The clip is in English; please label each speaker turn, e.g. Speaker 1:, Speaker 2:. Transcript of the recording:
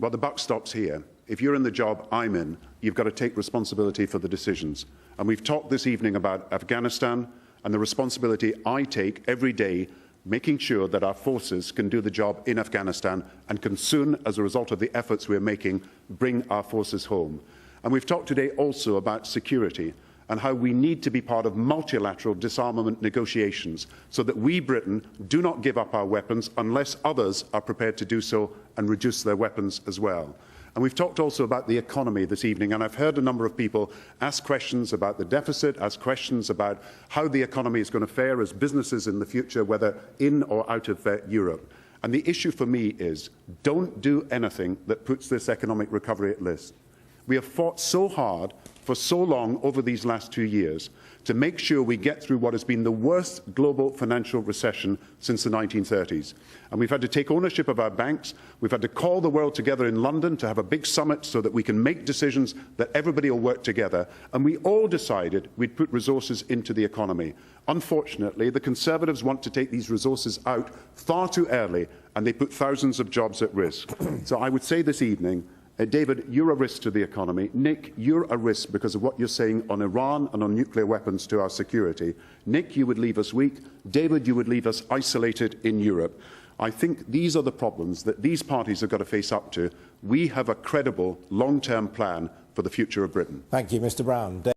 Speaker 1: Well, the buck stops here. If you're in the job I'm in, you've got to take responsibility for the decisions. And we've talked this evening about Afghanistan and the responsibility I take every day, making sure that our forces can do the job in Afghanistan and can soon, as a result of the efforts we're making, bring our forces home. And we've talked today also about security and how we need to be part of multilateral disarmament negotiations so that we, Britain, do not give up our weapons unless others are prepared to do so and reduce their weapons as well. And we've talked also about the economy this evening, and I've heard a number of people ask questions about the deficit, ask questions about how the economy is going to fare as businesses in the future, whether in or out of Europe. And the issue for me is, don't do anything that puts this economic recovery at risk. We have fought so hard for so long over these last 2 years to make sure we get through what has been the worst global financial recession since the 1930s. And we've had to take ownership of our banks. We've had to call the world together in London to have a big summit so that we can make decisions that everybody will work together. And we all decided we'd put resources into the economy. Unfortunately, the Conservatives want to take these resources out far too early, and they put thousands of jobs at risk. So I would say this evening, David, you're a risk to the economy. Nick, you're a risk because of what you're saying on Iran and on nuclear weapons to our security. Nick, you would leave us weak. David, you would leave us isolated in Europe. I think these are the problems that these parties have got to face up to. We have a credible long-term plan for the future of Britain.
Speaker 2: Thank you, Mr. Brown.